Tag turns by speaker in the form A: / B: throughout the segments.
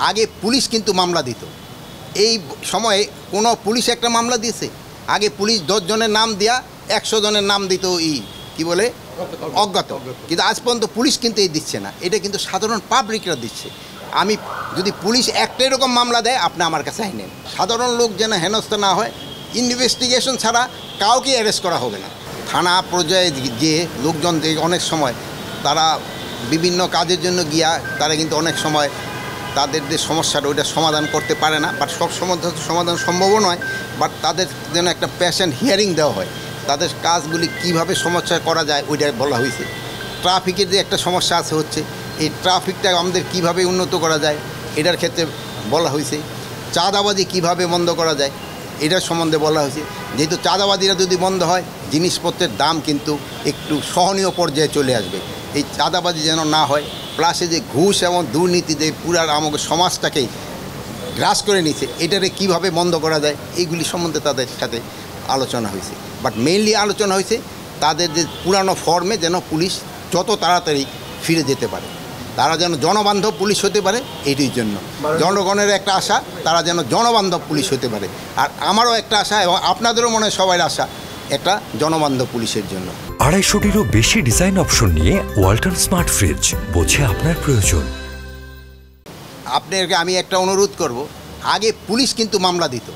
A: আগে পুলিশ কিন্তু মামলা দিত। এই সময়ে কোনো পুলিশ একটা মামলা দিয়েছে? আগে পুলিশ 10 জনের নাম দিয়া 100 জনের নাম দিত কি বলে অজ্ঞাত। কিন্তু আজ পর্যন্ত পুলিশ কিন্তু এই দিচ্ছে না, এটা কিন্তু সাধারণ পাবলিকরা দিচ্ছে। আমি যদি পুলিশ একটা এরকম মামলা দেয় আপনি আমার কাছে আইনেন, সাধারণ লোক যেন হেনস্থা না হয়। ইনভেস্টিগেশন ছাড়া কাউকে অ্যারেস্ট করা হবে না। থানা পর্যায়ে যে লোকজন যে অনেক সময় তারা বিভিন্ন কাজের জন্য গিয়া তারা কিন্তু অনেক সময় তাদের যে সমস্যাটা ওইটা সমাধান করতে পারে না, বাট সব সমাধান সম্ভবও নয়। বাট তাদের যেন একটা পেশেন্ট হিয়ারিং দেওয়া হয়, তাদের কাজগুলি কিভাবে সমস্যা করা যায় ওইটা বলা হয়েছে। ট্রাফিকের যে একটা সমস্যা আছে হচ্ছে, এই ট্রাফিকটা আমাদের কিভাবে উন্নত করা যায় এটার ক্ষেত্রে বলা হয়েছে। চাঁদাবাজি কিভাবে বন্ধ করা যায় এটার সম্বন্ধে বলা হয়েছে। যেহেতু চাঁদাবাজিরা যদি বন্ধ হয় জিনিসপত্রের দাম কিন্তু একটু সহনীয় পর্যায়ে চলে আসবে। এই চাঁদাবাজি যেন না হয়, প্লাসে যে ঘুষ এবং দুর্নীতি যে পুরা আমাদের সমাজটাকেই গ্রাস করে নিচ্ছে, এটারে কিভাবে বন্ধ করা যায় এইগুলি সম্বন্ধে তাদের সাথে আলোচনা হয়েছে। বাট মেইনলি আলোচনা হয়েছে তাদের যে পুরানো ফর্মে যেন পুলিশ যত তাড়াতাড়ি ফিরে যেতে পারে, তারা যেন জনবান্ধব পুলিশ হতে পারে। এইটির জন্য জনগণের একটা আশা তারা যেন জনবান্ধব পুলিশ হতে পারে। আর আমারও একটা আশা এবং আপনাদেরও মনে হয় সবাই আশা একটা জনবান্ধব পুলিশের জন্য।
B: 250-টিরও বেশি ডিজাইন অপশন নিয়ে ওয়ালটন স্মার্ট ফ্রিজ, বোঝে আপনার প্রয়োজন।
A: আপনাকে আমি একটা অনুরোধ করব, আগে পুলিশ কিন্তু মামলা দিত।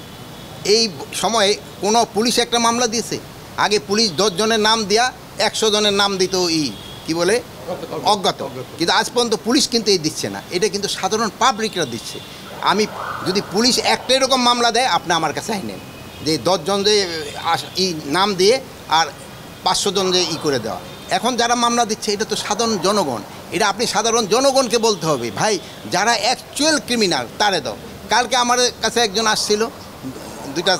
A: এই সময়ে কোনো পুলিশ একটা মামলা দিয়েছে? আগে পুলিশ 10 জনের নাম দিয়া 100 জনের নাম দিত কি বলে অজ্ঞাত। কিন্তু আজ পর্যন্ত পুলিশ কিন্তু এই দিচ্ছে না, এটা কিন্তু সাধারণ পাবলিকরা দিচ্ছে। আমি যদি পুলিশ একটা এরকম মামলা দেয় আপনি আমার কাছে আইনেন, যে 10 জন যে নাম দিয়ে আর 500 জন যে করে দেওয়া। এখন যারা মামলা দিচ্ছে এটা তো সাধারণ জনগণ, এটা আপনি সাধারণ জনগণকে বলতে হবে, ভাই যারা অ্যাকচুয়াল ক্রিমিনাল তারে দাও। কালকে আমার কাছে একজন আসছিল, দুইটা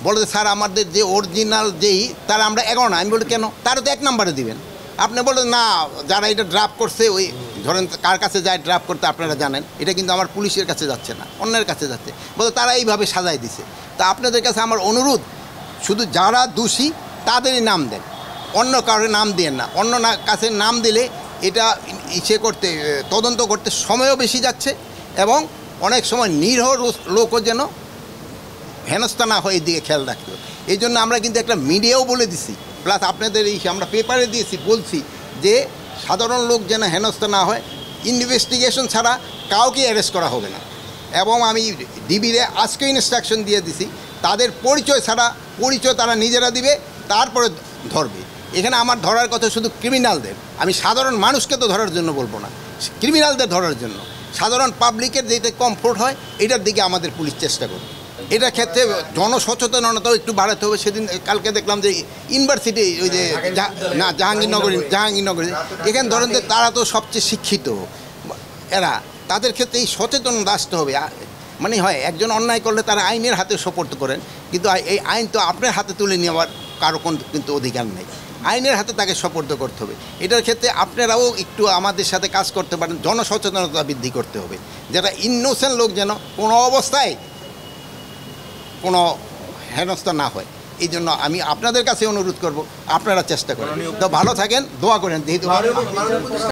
A: বলে স্যার আমাদের যে অরিজিনাল যেই তারা আমরা 11 না। আমি বলি কেন? তারা তো 1 নম্বরে দিবেন। আপনি বলেন না যারা এটা ড্রাফট করছে ওই ধরেন কার কাছে যায় ড্রাফট করতে আপনারা জানেন, এটা কিন্তু আমার পুলিশের কাছে যাচ্ছে না, অন্যের কাছে যাচ্ছে। বলে তারা এইভাবে সাজাই দিছে। তা আপনাদের কাছে আমার অনুরোধ, শুধু যারা দোষী তাদেরই নাম দেন, অন্য কারোর নাম দেন না। অন্য কাছে নাম দিলে এটা করতে তদন্ত করতে সময়ও বেশি যাচ্ছে এবং অনেক সময় নিরীহ লোকও যেন হেনস্থা না হয় এই দিকে খেয়াল রাখতে। এই জন্য আমরা কিন্তু একটা মিডিয়াও বলে দিছি, প্লাস আপনাদের আমরা পেপারে দিয়েছি, বলছি যে সাধারণ লোক যেন হেনস্থা না হয়। ইনভেস্টিগেশন ছাড়া কাউকে অ্যারেস্ট করা হবে না। এবং আমি ডিবিরে আজকে ইনস্ট্রাকশন দিয়ে দিছি, তাদের পরিচয় ছাড়া, পরিচয় তারা নিজেরা দিবে, তারপরে ধরবে। এখানে আমার ধরার কথা শুধু ক্রিমিনালদের, আমি সাধারণ মানুষকে তো ধরার জন্য বলবো না, ক্রিমিনালদের ধরার জন্য। সাধারণ পাবলিকের যেটা কমফোর্ট হয় এটার দিকে আমাদের পুলিশ চেষ্টা করবে। এটার ক্ষেত্রে জনসচেতনতাও একটু বাড়াতে হবে। সেদিন কালকে দেখলাম যে ইউনিভার্সিটি ওই যে জাহাঙ্গীরনগরী এখানে ধরেন যে তারা তো সবচেয়ে শিক্ষিত এরা, তাদের ক্ষেত্রে এই সচেতন আসতে হবে। মানে হয় একজন অন্যায় করলে তারা আইনের হাতে সোপর্দ করেন, কিন্তু এই আইন তো আপনার হাতে তুলে নেওয়ার কারো কিন্তু অধিকার নেই, আইনের হাতে তাকে সোপর্দ করতে হবে। এটার ক্ষেত্রে আপনারাও একটু আমাদের সাথে কাজ করতে পারেন, জনসচেতনতা বৃদ্ধি করতে হবে, যেটা ইনোসেন্ট লোক যেন কোনো অবস্থায় কোনো হেনস্থা না হয়। এই জন্য আমি আপনাদের কাছে অনুরোধ করব আপনারা চেষ্টা করেন। তো ভালো থাকেন, দোয়া করেন। যেহেতু